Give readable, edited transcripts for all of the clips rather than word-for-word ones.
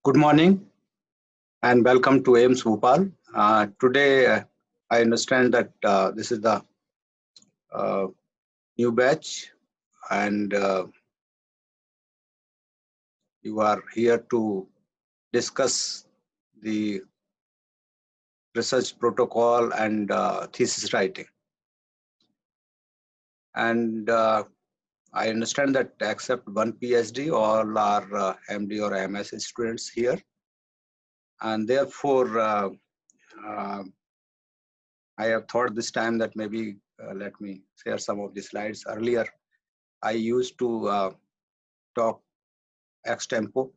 Good morning and welcome to AIMS Bhopal. Today, I understand that this is the uh, new batch, and you are here to discuss the research protocol and thesis writing. And I understand that except one PhD, all are MD or MS students here, and therefore uh, I have thought this time that maybe let me share some of the slides. Earlier, I used to talk ex tempo,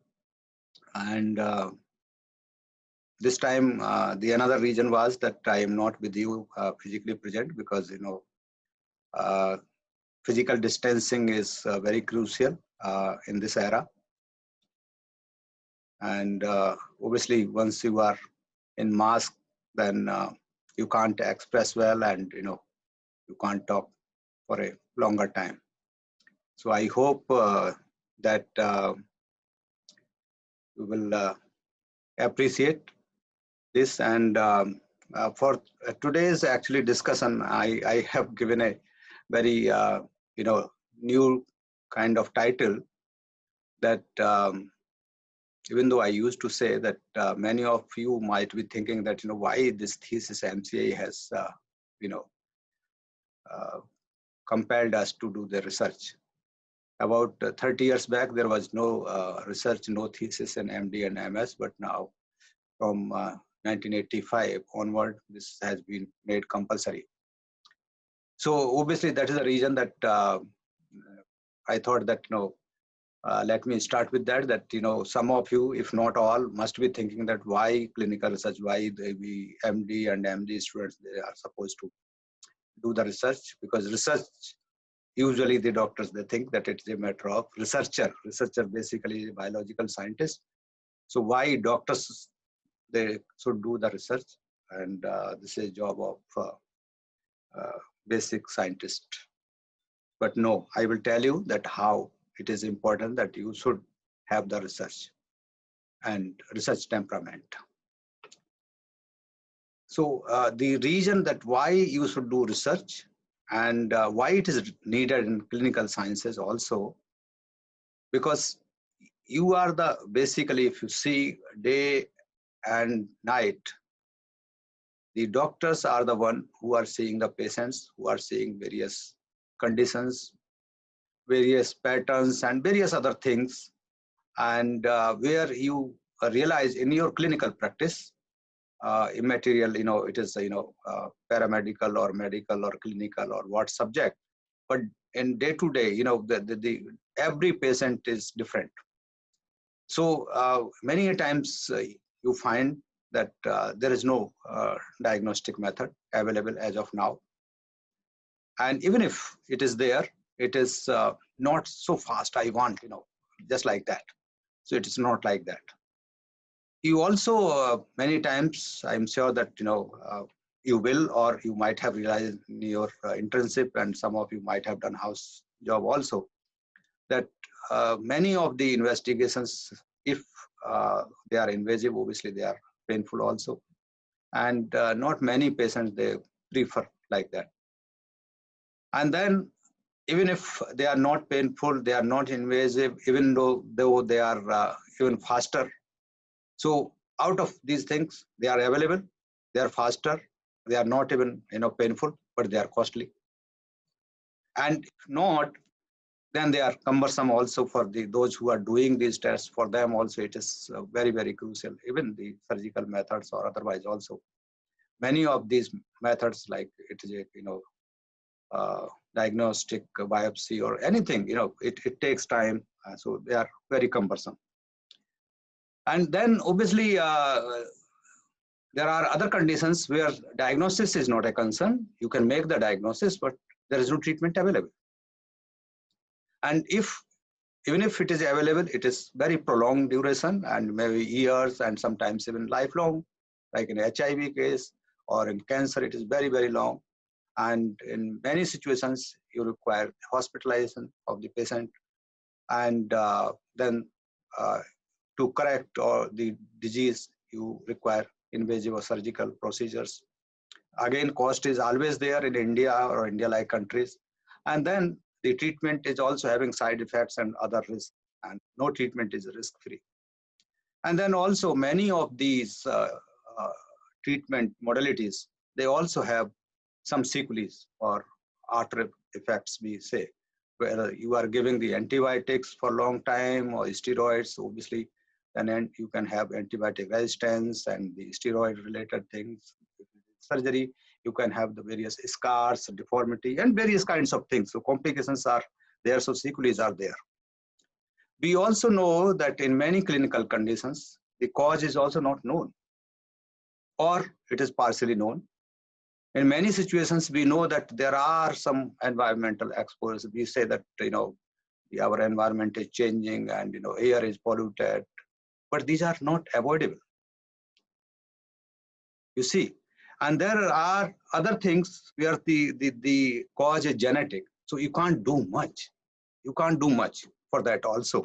and this time the another reason was that I am not with you physically present, because uh, physical distancing is very crucial in this era, and obviously once you are in mask, then you can't express well, and you can't talk for a longer time. So I hope that you will appreciate this. And for today's actually discussion, I have given a very new kind of title that even though I used to say that many of you might be thinking that why this thesis MCA has you know uh, compelled us to do the research. About 30 years back, there was no research, no thesis in MD and MS, but now from 1985 onward, this has been made compulsory. So obviously that is the reason that I thought that let me start with that. That some of you, if not all, must be thinking that why clinical research, why the MD and MD students they are supposed to do the research, because research usually the doctors they think that it's a matter of researcher. Researcher basically a biological scientist. So why doctors they should do the research, and this is a job of basic scientist. But no, I will tell you that how it is important that you should have the research and research temperament. So the reason that why you should do research and why it is needed in clinical sciences also, because you are the basically, if you see day and night, the doctors are the one who are seeing the patients, who are seeing various conditions, various patterns, and various other things. And where you realize in your clinical practice, immaterial, it is, paramedical or medical or clinical or what subject. But in day to day, every patient is different. So many times you find that there is no diagnostic method available as of now. And even if it is there, it is not so fast. I want, just like that. So it is not like that. You also many times, I'm sure that you will, or you might have realized in your internship, and some of you might have done house job also, that many of the investigations, if they are invasive, obviously they are painful also, and not many patients they prefer like that. And then even if they are not painful, they are not invasive, even though they are even faster. So out of these things, they are available, they are faster, they are not even painful, but they are costly. And if not, then they are cumbersome also for those who are doing these tests. For them also, it is very, very crucial. Even the surgical methods or otherwise also, many of these methods, like it is a diagnostic biopsy or anything, it takes time, so they are very cumbersome. And then obviously there are other conditions where diagnosis is not a concern. You can make the diagnosis, but there is no treatment available. And even if it is available, it is very prolonged duration, and maybe years and sometimes even lifelong, like in HIV case or in cancer, it is very, very long. And in many situations, you require hospitalization of the patient. And then to correct or the disease, you require invasive or surgical procedures. Again, cost is always there in India or India-like countries. And then the treatment is also having side effects and other risks, and no treatment is risk-free. And then also many of these uh, treatment modalities, they also have some sequelae or after effects, we say, whether you are giving the antibiotics for a long time or steroids, obviously, then you can have antibiotic resistance and the steroid related things. Surgery, you can have the various scars, deformity, and various kinds of things. So complications are there, so sequelae are there. We also know that in many clinical conditions, the cause is also not known, or it is partially known. In many situations, we know that there are some environmental exposures. We say that, our environment is changing and, air is polluted, but these are not avoidable. You see, and there are other things where the cause is genetic. So you can't do much. You can't do much for that also,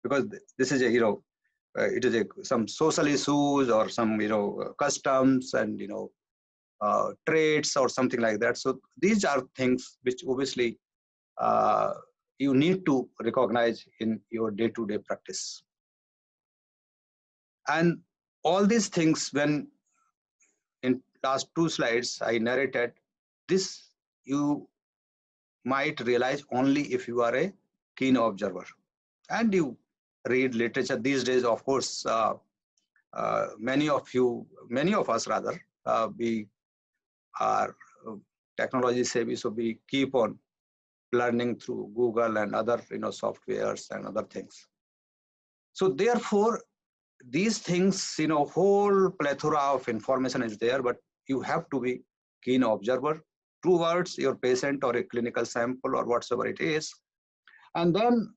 because this is it is some social issues or some, customs and, traits or something like that. So these are things which obviously you need to recognize in your day-to-day practice. And all these things, when in last 2 slides I narrated, this you might realize only if you are a keen observer and you read literature. These days, of course, many of us rather, we are technology savvy, so we keep on learning through Google and other softwares and other things. So therefore, these things, whole plethora of information is there, but you have to be keen observer towards your patient or a clinical sample or whatsoever it is. And then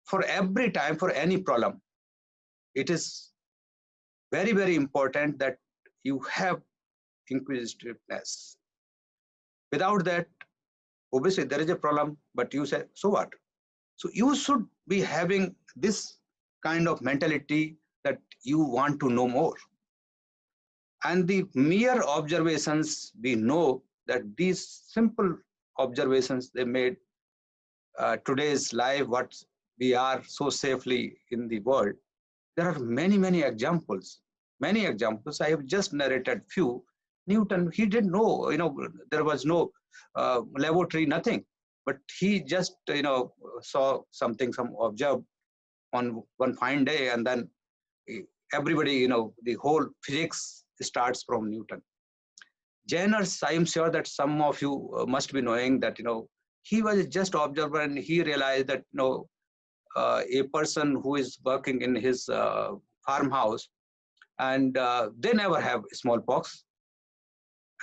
for every time, for any problem, it is very, very important that you have inquisitiveness. Without that, obviously there is a problem, but you say, so what? So you should be having this kind of mentality that you want to know more. And the mere observations, we know that these simple observations, they made today's life what we are so safely in the world. There are many, many examples. Many examples. I have just narrated few. Newton, he didn't know, there was no laboratory, nothing. But he just, saw something, observed on one fine day, and then everybody, the whole physics starts from Newton. Jenners, I am sure that some of you must be knowing that, he was just observer and he realized that, a person who is working in his farmhouse and they never have smallpox.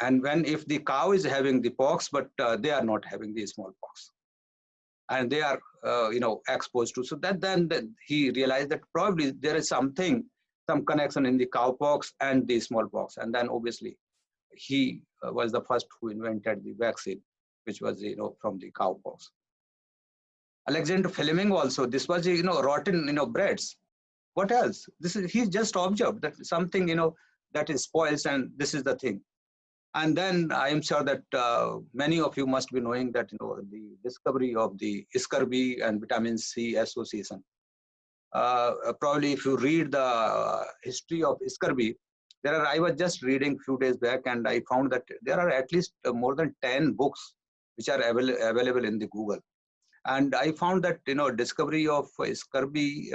And if the cow is having the pox, but they are not having the smallpox, and they are, exposed to. So then he realized that probably there is some connection in the cowpox and the smallpox. And then obviously he was the first who invented the vaccine, which was, from the cowpox. Alexander Fleming also, this was, rotten, breads. What else? He just observed that something, that is spoils, and this is the thing. And then I am sure that many of you must be knowing that, the discovery of the scurvy and vitamin C association. Probably if you read the history of scurvy, I was just reading a few days back, and I found that there are at least more than 10 books which are available in the Google. And I found that, discovery of scurvy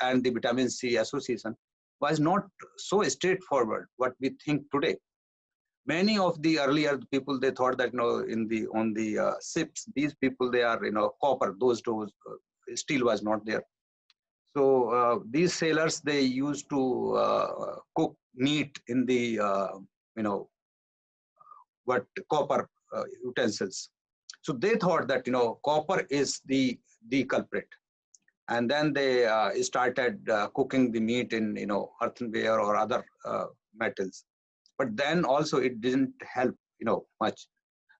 and the vitamin C association was not so straightforward what we think today. Many of the earlier people, they thought that, on the ships, these people, they are, copper, those steel was not there. So these sailors, they used to cook meat in the, copper utensils. So they thought that, copper is the culprit. And then they started cooking the meat in, earthenware or other metals. But then also it didn't help, much.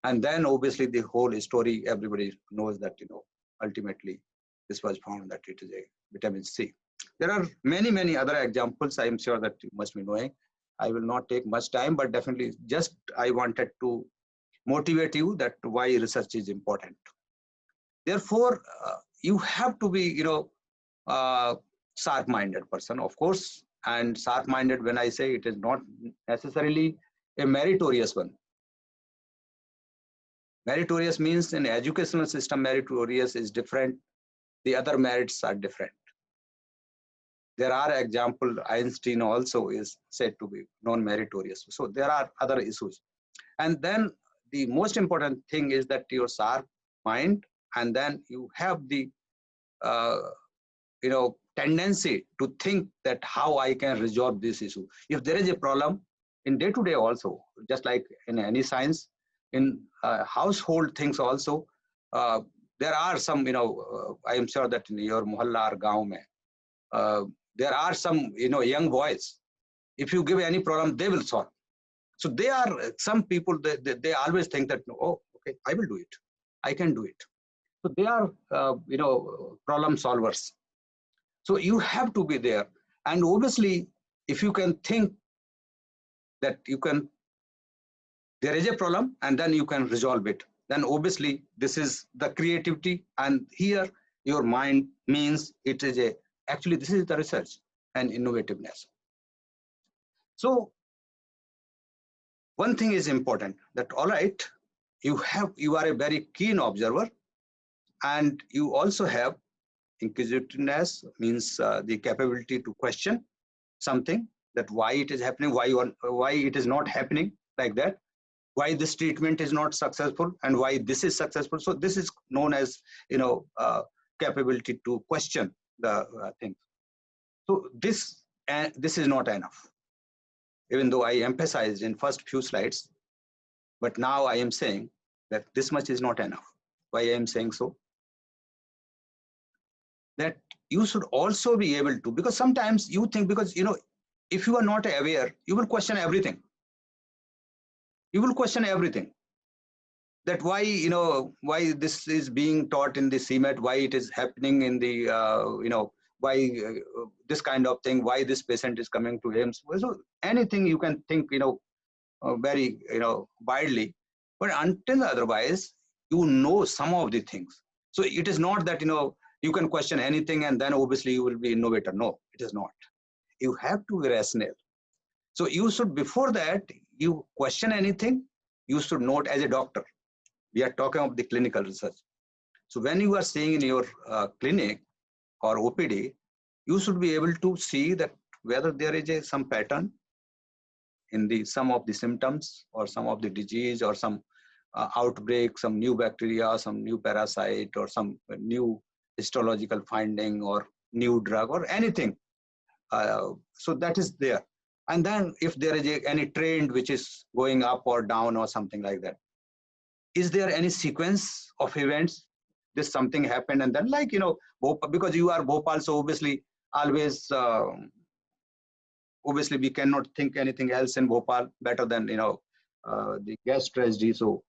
And then obviously the whole story, everybody knows that, ultimately this was found that it is a vitamin C. There are many other examples. I am sure that you must be knowing. I will not take much time, but definitely just I wanted to motivate you that why research is important. Therefore, you have to be, sharp-minded person, of course. And sharp-minded, when I say, it is not necessarily a meritorious one. Meritorious means in educational system, meritorious is different. The other merits are different. There are example, Einstein also is said to be non-meritorious. So there are other issues. And then the most important thing is that your sharp mind, and then you have the tendency to think that how I can resolve this issue. If there is a problem in day-to-day also, just like in any science, in household things also, there are some, I am sure that in your mohalla or gaon mein, there are some, young boys. If you give any problem, they will solve. So they are some people, they always think that, oh, okay, I will do it. I can do it. So they are, problem solvers. So you have to be there. And obviously, if you can think that there is a problem and then you can resolve it, then obviously this is the creativity. And here your mind means it is actually this is the research and innovativeness. So one thing is important, that all right, you are a very keen observer, and you also have inquisitiveness, means the capability to question something, that why it is happening, why it is not happening like that, why this treatment is not successful, and why this is successful. So this is known as capability to question the things. So this is not enough, even though I emphasized in first few slides, but now I am saying that this much is not enough. Why I am saying so? That you should also be able to, because sometimes you think, because if you are not aware, you will question everything. You will question everything. That why why this is being taught in the CMET, why it is happening in the why this kind of thing, why this patient is coming to him. So anything you can think very widely, but until otherwise you know some of the things. So it is not that you can question anything and then obviously you will be innovator. No, it is not. You have to be rational. So you should, before that you question anything, you should note. As a doctor, we are talking of the clinical research. So when you are seeing in your clinic or OPD, you should be able to see that whether there is some pattern in the some of the symptoms or some of the disease or some outbreak, some new bacteria, some new parasite, or some new histological finding or new drug or anything. So that is there. And then if there is any trend which is going up or down or something like that, is there any sequence of events? This something happened and then, like, because you are Bhopal, so obviously always, obviously we cannot think anything else in Bhopal better than, the gas tragedy. So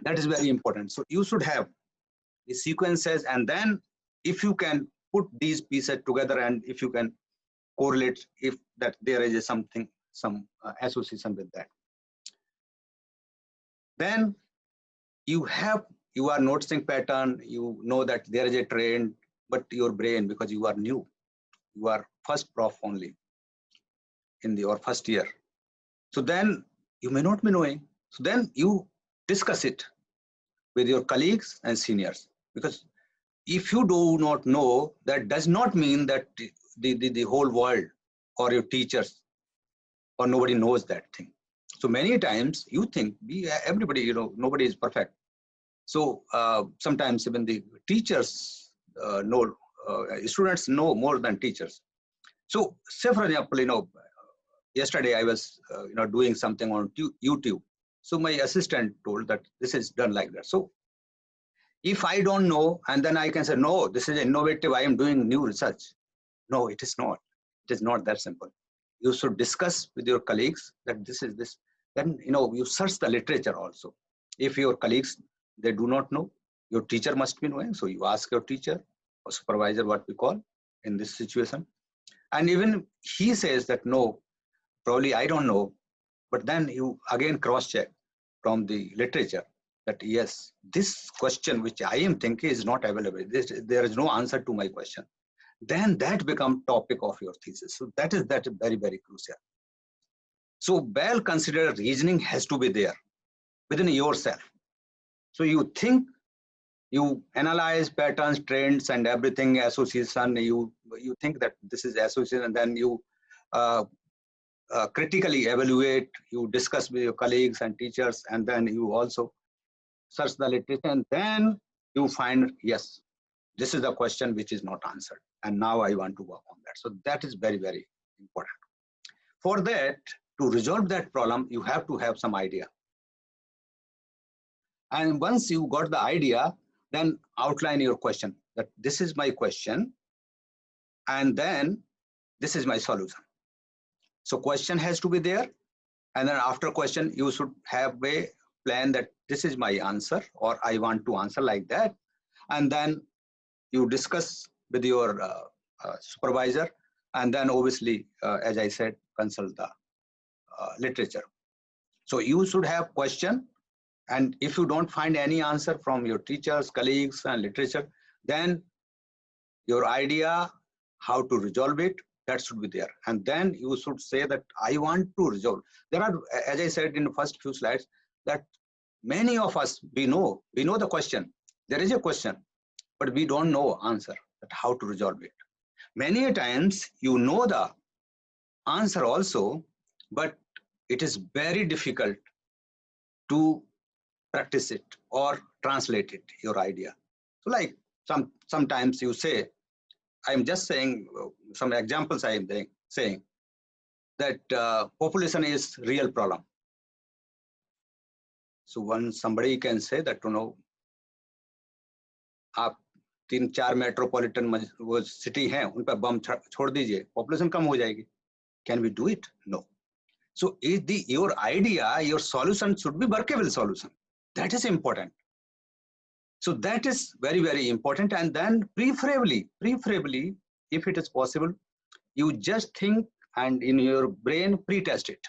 that is very important. So you should have the sequences, and then if you can put these pieces together and if you can correlate if that there is something, some association with that, then you are noticing pattern, you know that there is a trend, but your brain, because you are new, you are first prof only in your first year, so then you may not be knowing. So then you discuss it with your colleagues and seniors, because if you do not know, that does not mean that the whole world or your teachers or nobody knows that thing. So many times you think everybody, nobody is perfect. So sometimes even the teachers know, students know more than teachers. So say for example, yesterday I was doing something on YouTube. So my assistant told that this is done like that. So if I don't know, and then I can say, no, this is innovative, I am doing new research. No, it is not. It is not that simple. You should discuss with your colleagues that this is this. Then, you search the literature also. If your colleagues, they do not know, your teacher must be knowing. So you ask your teacher supervisor, what we call in this situation. And even he says that no, probably I don't know, but then you again cross check from the literature that yes, this question which I am thinking is not available. There is no answer to my question. Then that becomes topic of your thesis. So that is very, very crucial. So well considered reasoning has to be there within yourself. So you think, you analyze patterns, trends, and everything, association. You think that this is association, and then you critically evaluate. You discuss with your colleagues and teachers, and then you also search the literature, and then you find yes, this is the question which is not answered, and now I want to work on that. So that is very, very important. For that, to resolve that problem, you have to have some idea. And once you got the idea, then outline your question, that this is my question, and then this is my solution. So question has to be there, and then after question, you should have a plan that this is my answer, or I want to answer like that. And then you discuss with your supervisor, and then obviously, as I said, consult the literature. So you should have question, and if you don't find any answer from your teachers, colleagues, and literature, then your idea how to resolve it, that should be there. And then you should say that I want to resolve. There are, as I said in the first few slides, that many of us, we know the question. There is a question, but we don't know answer, that how to resolve it. Many times you know the answer also, but it is very difficult to practice it or translate it, your idea. So like sometimes you say, I'm just saying some examples I am saying that population is real problem. So when somebody can say that, you know, आप 3-4 metropolitan वो city हैं, उन पर बम छोड़ दीजिए, population कम हो जाएगी. Can we do it? No. So your idea, your solution should be workable solution. That is important. So that is very, very important. And then preferably, if it is possible, you just think and in your brain pre-test it.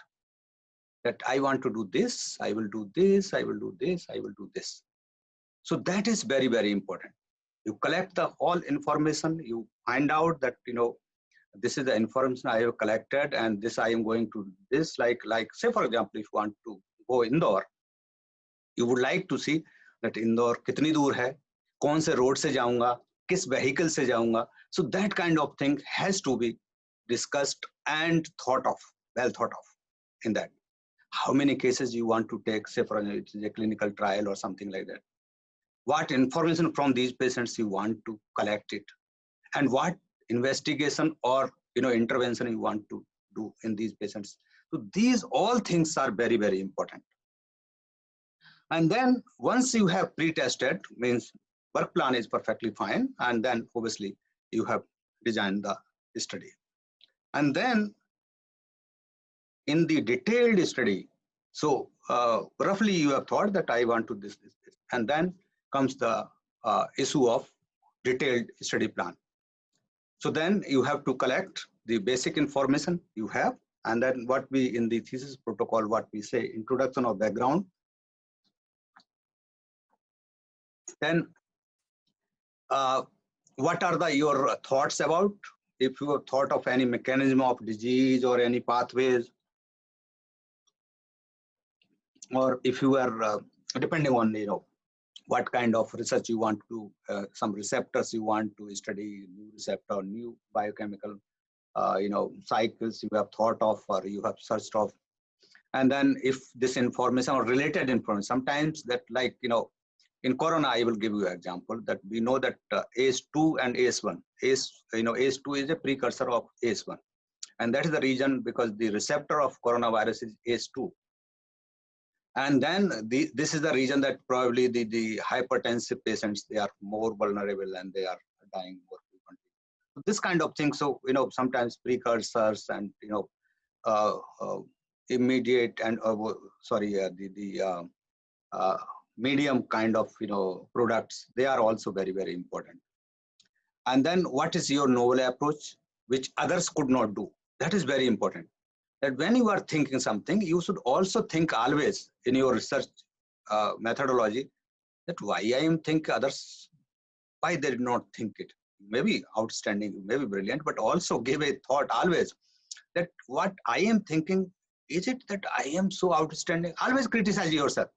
That I want to do this, I will do this, I will do this, I will do this. So that is very, very important. You collect the all information, you find out that, you know, this is the information I have collected, and this I am going to this, like say for example, if you want to go Indore, you would like to see that Indore kitni dur hai, kaun se road se jaunga, kis vehicle se jaunga. So that kind of thing has to be discussed and thought of, well thought of in that. How many cases you want to take, say for example, it's a clinical trial or something like that. What information from these patients you want to collect it, and what investigation or, you know, intervention you want to do in these patients. So these all things are very, very important. And then once you have pre-tested, means work plan is perfectly fine, and then obviously you have designed the study. And then in the detailed study, so roughly you have thought that I want to this, and then comes the issue of detailed study plan. So then you have to collect the basic information you have, and then what we in the thesis protocol, what we say, introduction or background. Then what are your thoughts about, if you have thought of any mechanism of disease or any pathways, or if you are depending on, you know, what kind of research you want to do, some receptors you want to study, new receptor, new biochemical, you know, cycles you have thought of or you have searched of. And then if this information or related information, sometimes that, like, you know, in corona, I will give you an example that we know that ACE2 and ACE1, ACE2 is a precursor of ACE1. And that is the reason because the receptor of coronavirus is ACE2. And then this is the reason that probably the hypertensive patients, they are more vulnerable and they are dying more frequently. So this kind of thing. So, you know, sometimes precursors and, you know, immediate and, medium kind of, you know, products, they are also very, very important. And then what is your novel approach, which others could not do? That is very important. That when you are thinking something, you should also think always in your research methodology that why I am think others, why they did not think it. Maybe outstanding, maybe brilliant, but also give a thought always that what I am thinking, is it that I am so outstanding? Always criticize yourself.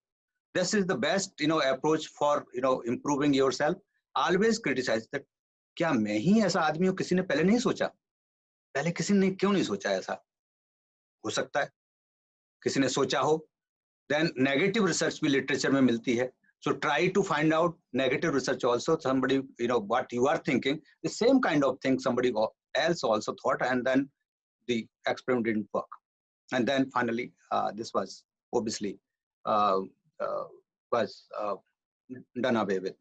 This is the best approach for improving yourself. Always criticize that क्या मैं ही ऐसा आदमी हूँ, किसी ने पहले नहीं सोचा, पहले किसी ने क्यों नहीं सोचा, ऐसा हो सकता है किसी ने सोचा हो. Then negative research भी literature में मिलती है. So try to find out negative research also. Somebody, what you are thinking, the same kind of thing somebody else also thought, and then the experiment didn't work. And then finally, this was obviously was done away with.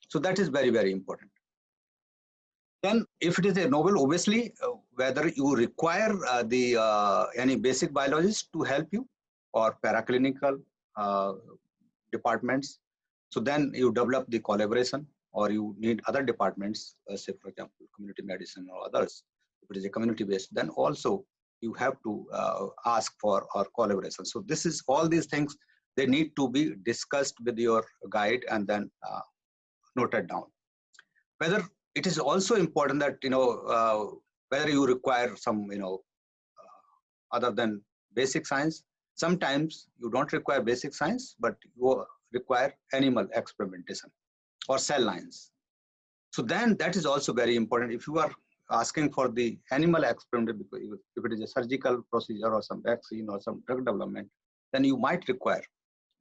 So that is very, very important. Then if it is a novel, obviously, whether you require any basic biologist to help you or paraclinical departments, so then you develop the collaboration, or you need other departments, say for example, community medicine or others. If it is a community based, then also you have to ask for our collaboration. So this is all these things, they need to be discussed with your guide and then noted down. Whether it is also important that whether you require some other than basic science. Sometimes you don't require basic science, but you require animal experimentation or cell lines. So then that is also very important. If you are asking for the animal experiment, because if it is a surgical procedure or some vaccine or some drug development, then you might require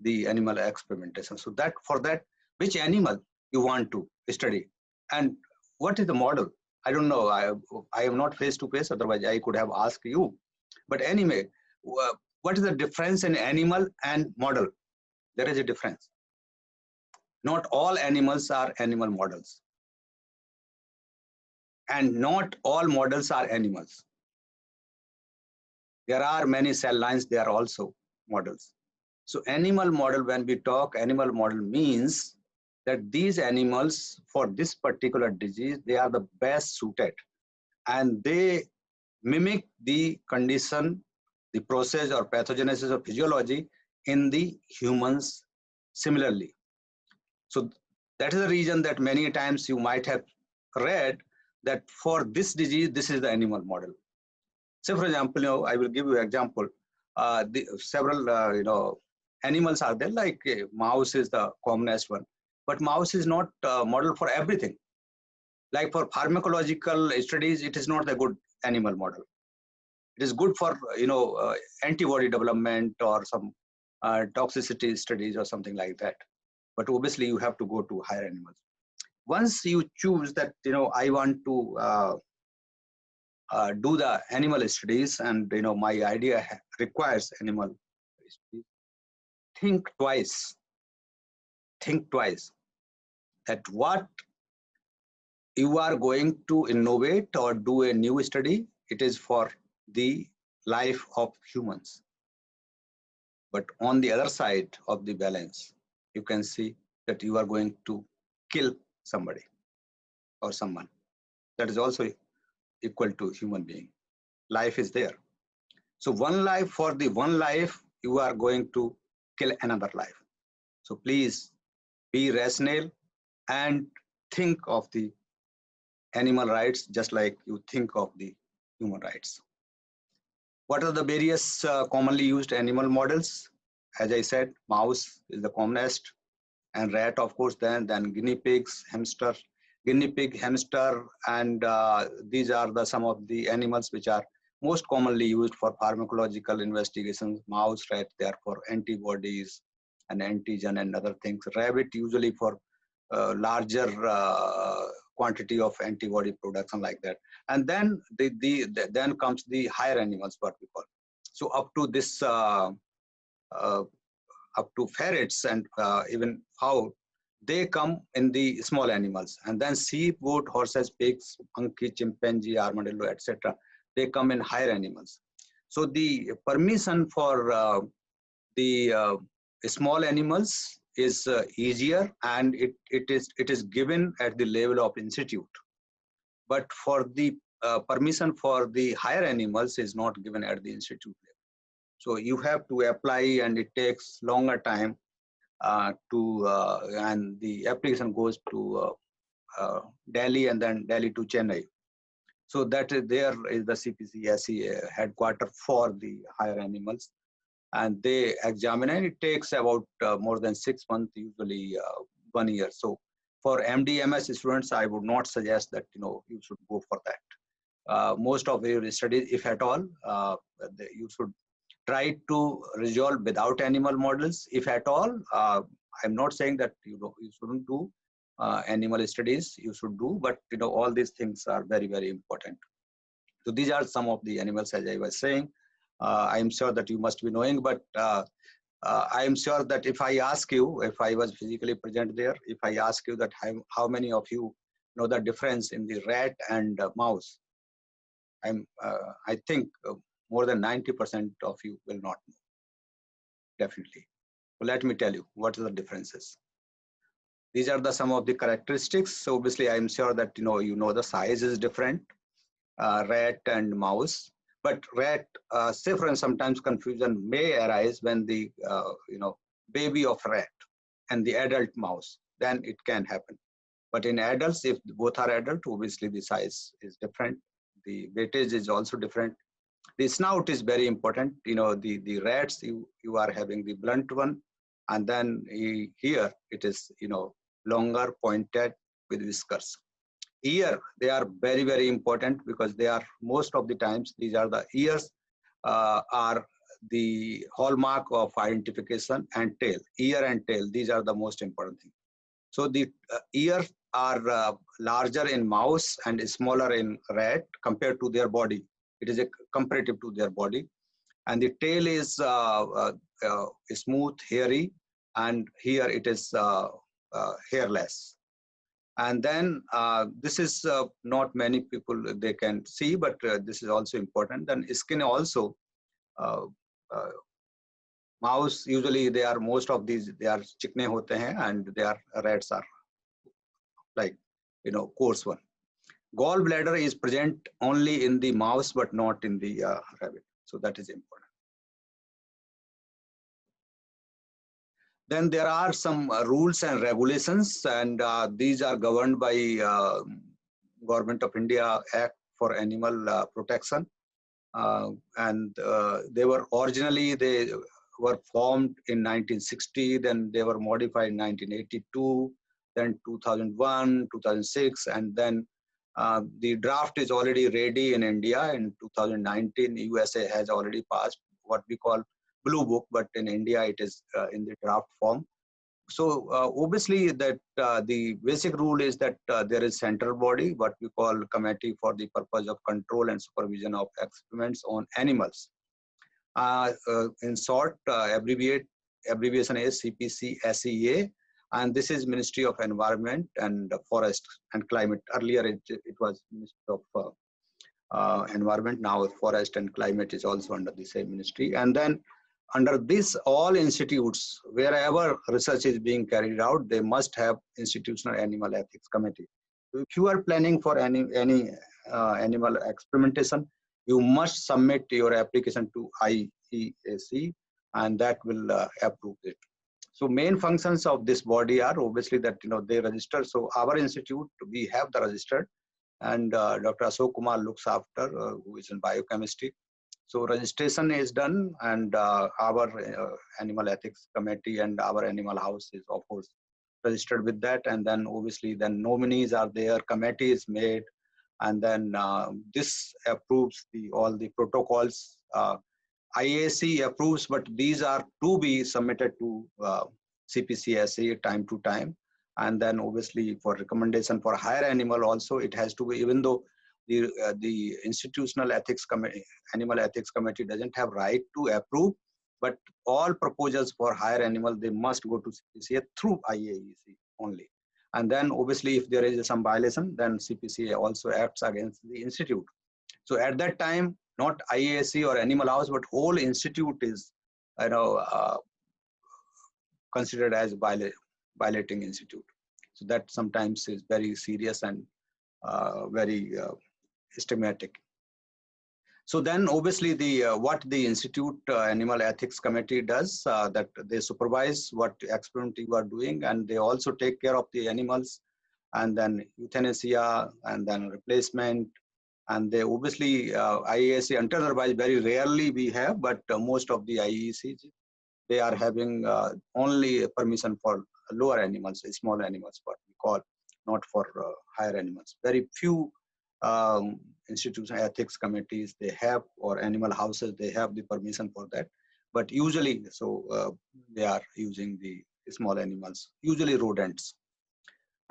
the animal experimentation. So that for that, which animal you want to study and what is the model? I don't know. I am not face to face. Otherwise, I could have asked you. But anyway, what is the difference in animal and model? There is a difference. Not all animals are animal models. And not all models are animals. There are many cell lines, they are also models. So animal model, when we talk animal model, means that these animals for this particular disease, they are the best suited and they mimic the condition, the process or pathogenesis or physiology in the humans similarly. So that is the reason that many times you might have read that for this disease, this is the animal model. So for example, I will give you an example. Several, animals are there, like mouse is the commonest one. But mouse is not a model for everything. Like for pharmacological studies, it is not a good animal model. It is good for antibody development or some toxicity studies or something like that. But obviously, you have to go to higher animals. Once you choose that, I want to do the animal studies, and my idea requires animal studies. Think twice. Think twice that what you are going to innovate or do a new study, it is for the life of humans. But on the other side of the balance, you can see that you are going to kill somebody or someone. That is also equal to human being. Life is there. So one life, for the one life, you are going to kill another life. So please be rational and think of the animal rights just like you think of the human rights. What are the various commonly used animal models? As I said, mouse is the commonest, and rat, of course, then guinea pigs, hamster, guinea pig, hamster, and these are some of the animals which are most commonly used for pharmacological investigations. Mouse, rat, they are for antibodies and antigen and other things. Rabbit usually for larger quantity of antibody production like that. And then then comes the higher animals, what we call. So up to this, up to ferrets and even fowl, they come in the small animals. And then sheep, goat, horses, pigs, monkey, chimpanzee, armadillo, etc. They come in higher animals. So the permission for the small animals is easier, and it is given at the level of institute. but for the permission for the higher animals is not given at the institute level. So you have to apply, and it takes longer time and the application goes to Delhi and then Delhi to Chennai. So that is, there is the CPCSE headquarter for the higher animals, and they examine, and it takes about more than 6 months, usually 1 year. So for MD/MS students, I would not suggest that you should go for that. Most of your studies, if at all, you should try to resolve without animal models, if at all. I'm not saying that you shouldn't do animal studies, you should do, but all these things are very, very important. So these are some of the animals, as I was saying. I am sure that you must be knowing, but I am sure that if I ask you, if I was physically present there, if I ask you that how many of you know the difference in the rat and mouse, I think more than 90% of you will not know, definitely. So let me tell you what are the differences. These are some of the characteristics. So obviously, I'm sure that you know the size is different, rat and mouse. But rat, say for instance, sometimes confusion may arise when the baby of rat and the adult mouse, then it can happen. But in adults, if both are adult, obviously the size is different. The weightage is also different. The snout is very important. The rats, you are having the blunt one, and then here it is longer, pointed with whiskers. Ear, they are very, very important because they are most of the times, these are the ears are the hallmark of identification, and tail, ear and tail, these are the most important thing. So the ears are larger in mouse and smaller in rat compared to their body. It is a comparative to their body. And the tail is smooth, hairy, and here it is hairless. And then this is not many people they can see, but this is also important. Then skin also, uh, uh, mouse usually they are, most of these they are chikne hote hain, and their rats are like coarse one. Gallbladder is present only in the mouse but not in the rabbit, so that is important. Then there are some rules and regulations, and these are governed by Government of India Act for Animal Protection, and they were formed in 1960, then they were modified in 1982, then 2001, 2006, and then the draft is already ready in India. In 2019, USA has already passed what we call Blue Book, but in India it is in the draft form. So obviously that the basic rule is that there is central body, what we call Committee for the Purpose of Control and Supervision of Experiments on Animals. In short, abbreviation is CPCSEA, and this is Ministry of Environment and Forest and Climate. Earlier it was Ministry of Environment, now Forest and Climate is also under the same ministry. And then under this, all institutes, wherever research is being carried out, they must have institutional animal ethics committee. So if you are planning for any animal experimentation, you must submit your application to IEAC, and that will approve it. So main functions of this body are obviously that they register. So our institute, we have the registered, and Dr. Ashok Kumar looks after, who is in biochemistry. So registration is done, and our animal ethics committee and our animal house is of course registered with that. And then obviously then nominees are there, committee is made, and then this approves all the protocols. IAC approves, but these are to be submitted to CPCSA time to time. And then obviously for recommendation for higher animal also, it has to be, even though the institutional ethics committee, animal ethics committee doesn't have right to approve, but all proposals for higher animal, they must go to CPCA through IAEC only. And then obviously if there is some violation, then CPCA also acts against the institute. So at that time, not IAC or Animal House, but whole institute is considered as violating institute. So that sometimes is very serious, and very stigmatic. So then obviously the what the Institute Animal Ethics Committee does, that they supervise what experiment you are doing, and they also take care of the animals, and then euthanasia, and then replacement. And they obviously, IAC until otherwise very rarely we have, but most of the IECs, they are having only permission for lower animals, small animals, what we call, not for higher animals. Very few institutional ethics committees they have, or animal houses, they have the permission for that. But usually, so they are using the small animals, usually rodents.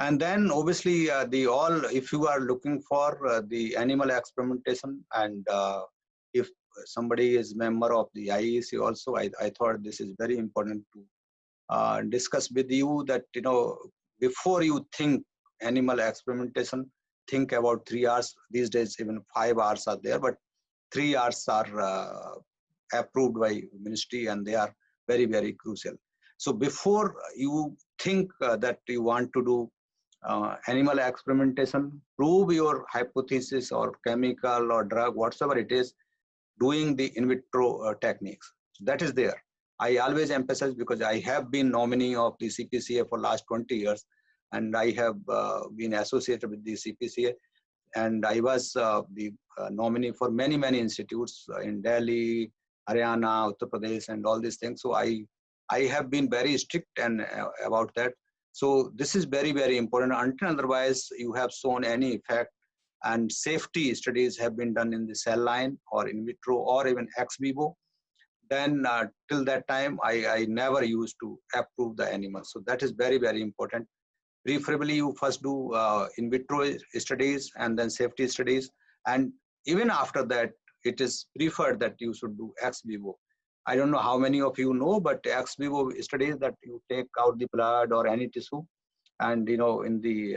And then obviously if you are looking for the animal experimentation, and if somebody is member of the IEC also, I thought this is very important to discuss with you, that before you think animal experimentation, think about 3 hours. These days even 5 hours are there, but 3 hours are approved by ministry, and they are very, very crucial. So before you think that you want to do animal experimentation, prove your hypothesis or chemical or drug, whatsoever it is, doing the in vitro techniques. So that is there. I always emphasize, because I have been nominee of the CPCA for last 20 years, and I have been associated with the CPCA, and I was the nominee for many, many institutes in Delhi, Haryana, Uttar Pradesh, and all these things. So I have been very strict and about that. So this is very, very important. Until otherwise you have shown any effect, and safety studies have been done in the cell line or in vitro or even ex vivo, then till that time I never used to approve the animals. So that is very, very important. Preferably you first do in vitro studies and then safety studies, and even after that it is preferred that you should do ex vivo. I don't know how many of you know, but ex vivo studies, that you take out the blood or any tissue, and in the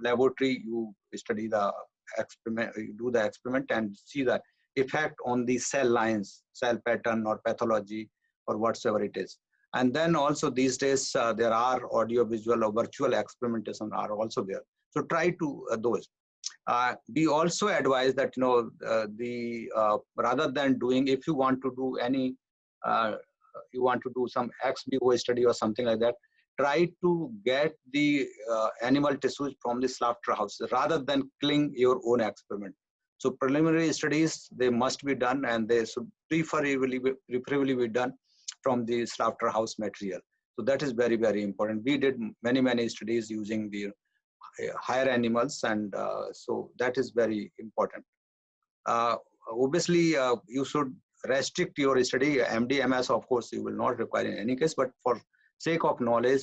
laboratory you study the experiment, you do the experiment and see the effect on the cell lines, cell pattern or pathology or whatsoever it is. And then also these days there are audio visual or virtual experimentation are also there. So try to those. We also advise that rather than doing, if you want to do any you want to do some ex vivo study or something like that, try to get the animal tissues from the slaughterhouse rather than killing your own experiment. So preliminary studies, they must be done, and they should preferably be done from the slaughterhouse material. So that is very, very important. We did many, many studies using the higher animals, and so that is very important. Obviously, you should restrict your study. MDMS, of course, you will not require in any case, but for sake of knowledge,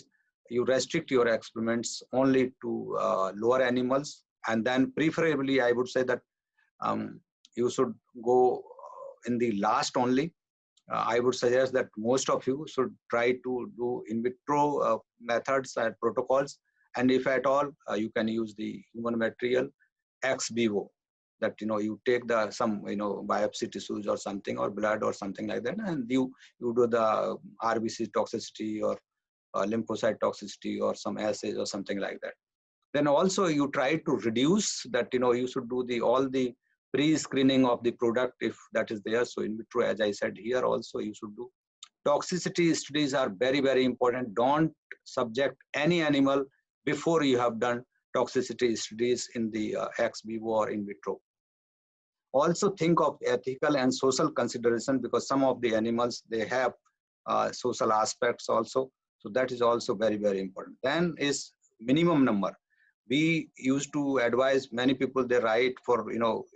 you restrict your experiments only to lower animals, and then preferably, I would say that you should go in the last only. I would suggest that most of you should try to do in vitro methods and protocols, and if at all, you can use the human material ex vivo. That you take some biopsy tissues or something, or blood or something like that, and you do the RBC toxicity or lymphocyte toxicity or some assays or something like that. Then also you try to reduce that. You should do all the pre-screening of the product if that is there. So in vitro, as I said, here also you should do. Toxicity studies are very, very important. Don't subject any animal before you have done toxicity studies in the ex vivo or in vitro. Also think of ethical and social consideration, because some of the animals, they have social aspects also. So that is also very, very important. Then is minimum number. We used to advise many people, they write for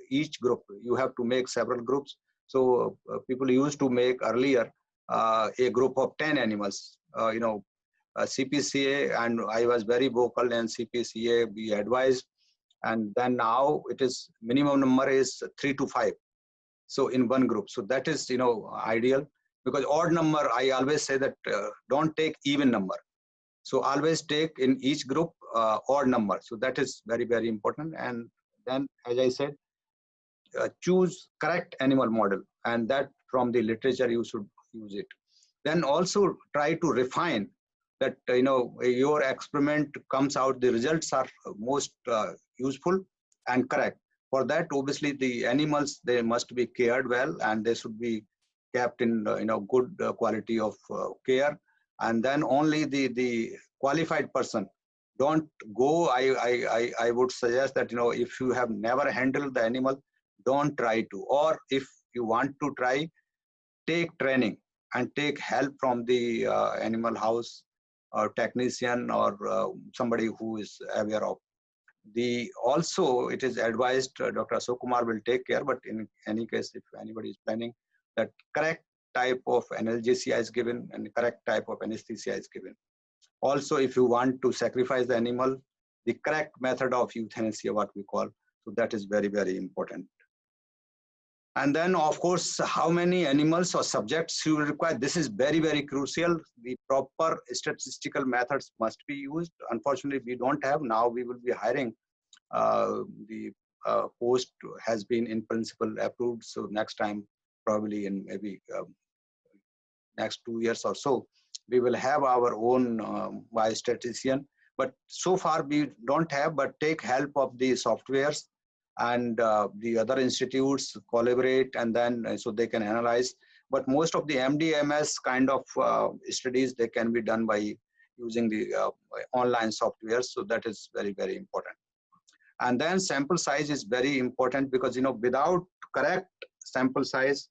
each group you have to make several groups. So people used to make earlier a group of 10 animals. CPCA, and I was very vocal in CPCA, we advised, and then now it is minimum number is 3 to 5. So in one group, so that is ideal, because odd number, I always say that don't take even number. So always take in each group odd number. So that is very, very important. And then, as I said, choose correct animal model, and that from the literature you should use it. Then also try to refine that your experiment comes out, the results are most useful, and correct. For that, obviously, the animals, they must be cared well, and they should be kept in good quality of care. And then only the qualified person. Don't go. I would suggest that if you have never handled the animal, don't try to. Or if you want to try, take training and take help from the animal house or technician or somebody who is aware of. The also it is advised, Dr. Ashok Kumar will take care, but in any case, if anybody is planning, that correct type of analgesia is given and correct type of anesthesia is given. Also, if you want to sacrifice the animal, the correct method of euthanasia, what we call, so that is very, very important. And then, of course, how many animals or subjects you require, this is very, very crucial. The proper statistical methods must be used. Unfortunately, we don't have. Now we will be hiring. The post has been in principle approved. So next time, probably in maybe next 2 years or so, we will have our own biostatistician. But so far we don't have, but take help of the softwares, and the other institutes collaborate, and then so they can analyze. But most of the MDMS kind of studies, they can be done by using the online software. So that is very, very important. And then sample size is very important, because without correct sample size,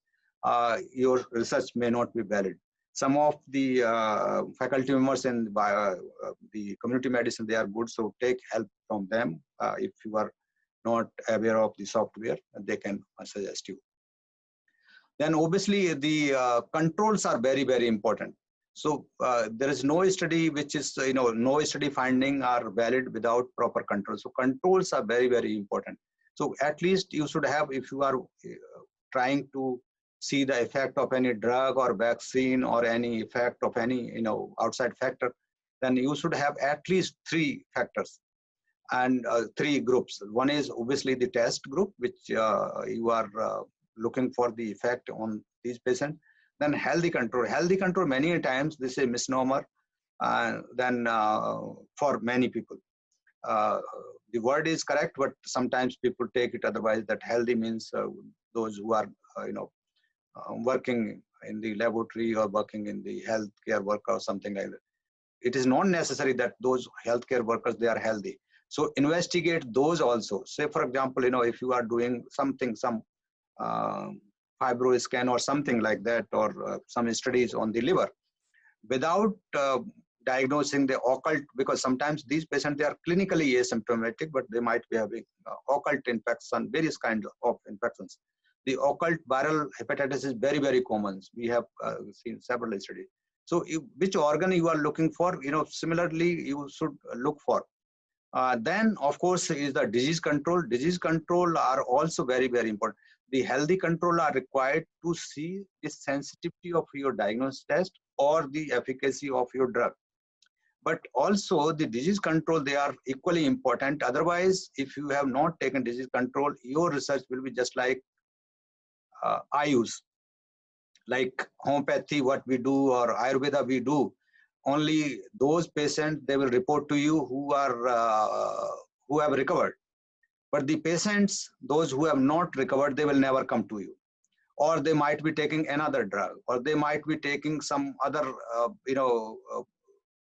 your research may not be valid. Some of the faculty members in the community medicine, they are good, so take help from them. If you are not aware of the software, they can suggest you. Then obviously the controls are very, very important. So there is no study which is, no study finding are valid without proper controls. So controls are very, very important. So at least you should have, if you are trying to see the effect of any drug or vaccine or any effect of any, outside factor, then you should have at least 3 factors and 3 groups. One is obviously the test group, which you are looking for the effect on these patients. Then healthy control. Healthy control, many times this is a misnomer. Then for many people, the word is correct, but sometimes people take it otherwise. That healthy means those who are working in the laboratory or working in the healthcare work or something like that. It is not necessary that those healthcare workers, they are healthy. So investigate those also. Say, for example, if you are doing something, some fibro scan or something like that, or some studies on the liver, without diagnosing the occult, because sometimes these patients, they are clinically asymptomatic, but they might be having occult infection, various kinds of infections. The occult viral hepatitis is very, very common. We have seen several studies. So which organ you are looking for, similarly, you should look for. Then, of course, is the disease control. Disease control are also very, very important. The healthy control are required to see the sensitivity of your diagnostic test or the efficacy of your drug. But also the disease control, they are equally important. Otherwise, if you have not taken disease control, your research will be just like Ayush, like homeopathy, what we do, or Ayurveda we do. Only those patients, they will report to you who have recovered. But the patients, those who have not recovered, they will never come to you. Or they might be taking another drug, or they might be taking some other,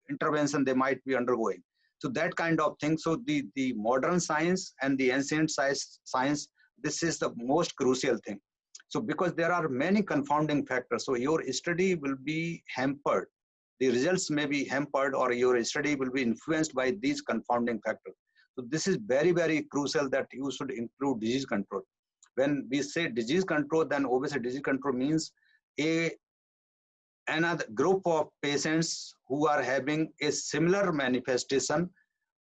intervention they might be undergoing. So that kind of thing. So the modern science and the ancient science, this is the most crucial thing. So because there are many confounding factors, so your study will be hampered. The results may be hampered, or your study will be influenced by these confounding factors. So this is very, very crucial that you should include disease control. When we say disease control, then obviously disease control means another group of patients who are having a similar manifestation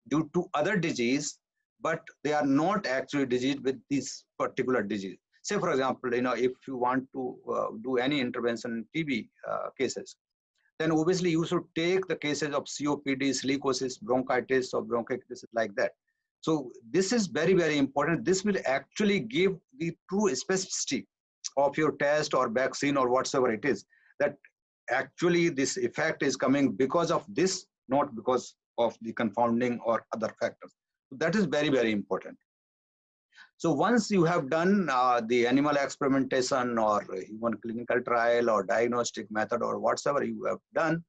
due to other disease, but they are not actually diseased with this particular disease. Say, for example, if you want to do any intervention in TB cases, then obviously you should take the cases of COPD, silicosis, bronchitis, or bronchitis like that. So this is very, very important. This will actually give the true specificity of your test or vaccine or whatsoever it is, that actually this effect is coming because of this, not because of the confounding or other factors. So that is very, very important. So once you have done the animal experimentation or human clinical trial or diagnostic method or whatsoever you have done,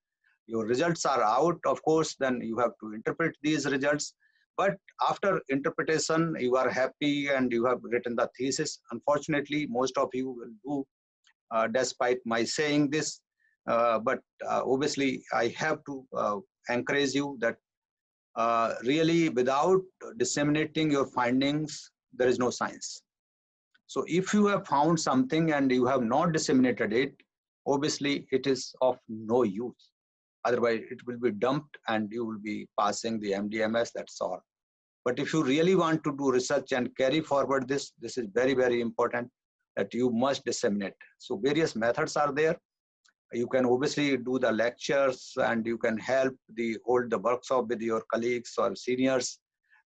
your results are out, of course, then you have to interpret these results. But after interpretation, you are happy and you have written the thesis. Unfortunately, most of you will do, despite my saying this, but obviously I have to encourage you that really without disseminating your findings, there is no science. So if you have found something and you have not disseminated it, obviously it is of no use. Otherwise, it will be dumped and you will be passing the MDMS, that's all. But if you really want to do research and carry forward this is very, very important that you must disseminate. So various methods are there. You can obviously do the lectures and you can help hold the workshop with your colleagues or seniors.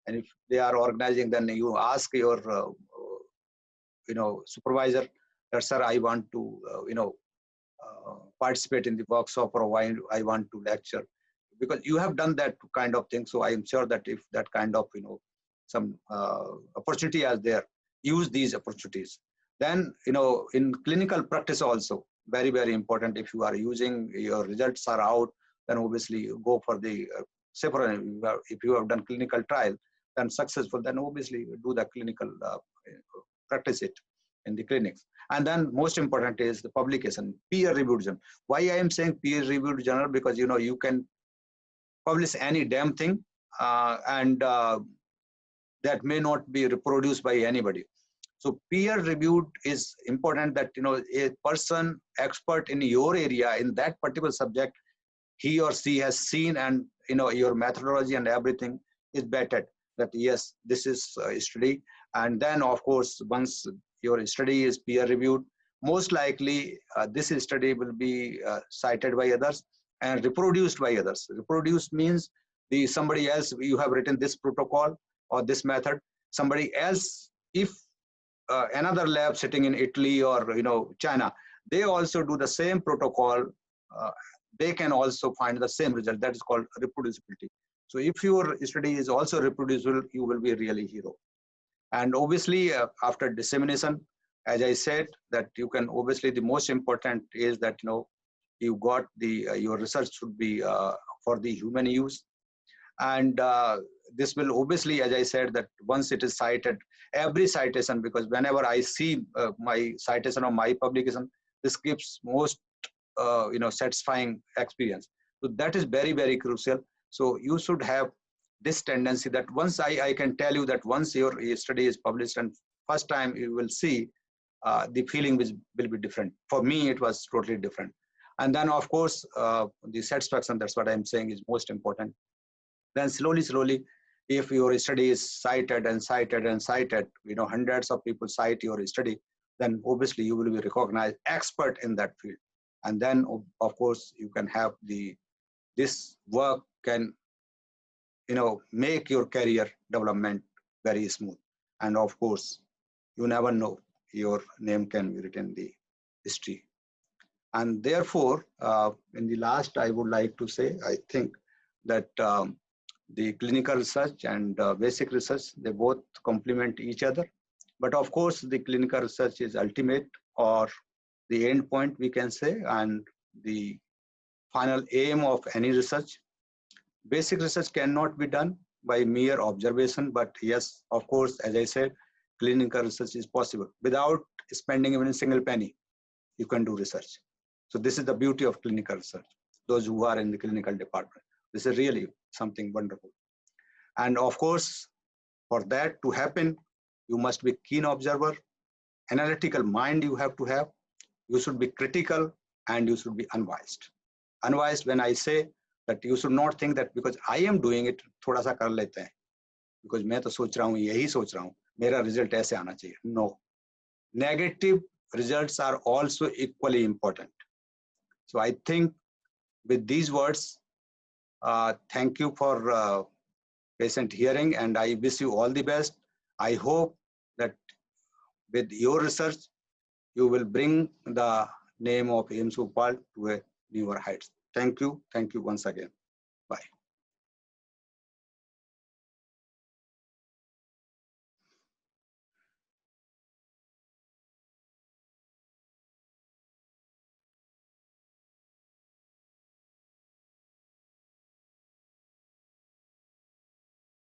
And if they are organizing, then you ask your supervisor that, sir, I want to participate in the workshop, or why I want to lecture, because you have done that kind of thing. So I am sure that if that kind of some opportunity is there, use these opportunities. Then in clinical practice also, very, very important. If you are using, your results are out, then obviously go for the say for if you have done clinical trial, then successful, then obviously do the clinical practice it in the clinics. And then most important is the publication, peer-reviewed journal. Why I am saying peer-reviewed journal? Because you can publish any damn thing, and that may not be reproduced by anybody. So peer-reviewed is important, that a person expert in your area in that particular subject, he or she has seen, and your methodology and everything is vetted, that yes, this is a study. And then of course, once your study is peer reviewed, most likely this study will be cited by others and reproduced by others. Reproduced means somebody else, you have written this protocol or this method, somebody else, if another lab sitting in Italy or China, they also do the same protocol, they can also find the same result. That is called reproducibility. So if your study is also reproducible, you will be a really hero. And obviously after dissemination, as I said, that you can obviously, the most important is that you got your research should be for the human use. And this will obviously, as I said, that once it is cited, every citation, because whenever I see my citation or my publication, this gives most satisfying experience. So that is very, very crucial. So you should have this tendency that once I can tell you that once your study is published and first time you will see, the feeling will be different. For me, it was totally different. And then of course, the satisfaction, that's what I'm saying, is most important. Then slowly, if your study is cited and cited and cited, hundreds of people cite your study, then obviously you will be recognized expert in that field. And then of course, you can have this work can, make your career development very smooth. And of course, you never know, your name can be written in the history. And therefore, in the last, I would like to say, I think that the clinical research and basic research, they both complement each other. But of course, the clinical research is ultimate, or the end point, we can say, and the final aim of any research. Basic research cannot be done by mere observation, but yes, of course, as I said, clinical research is possible. Without spending even a single penny, you can do research. So this is the beauty of clinical research. Those who are in the clinical department, this is really something wonderful. And of course, for that to happen, you must be keen observer, analytical mind you have to have. You should be critical and you should be unbiased. Unbiased, when I say that, you should not think that because I am doing it, thoda sa kar lete hain, because मैं तो सोच रहा हूँ, यही सोच रहा हूँ, मेरा result ऐसे आना चाहिए. No. Negative results are also equally important. So I think with these words, thank you for patient hearing, and I wish you all the best. I hope that with your research, you will bring the name of AIIMS Bhopal to a newer heights. Thank you once again.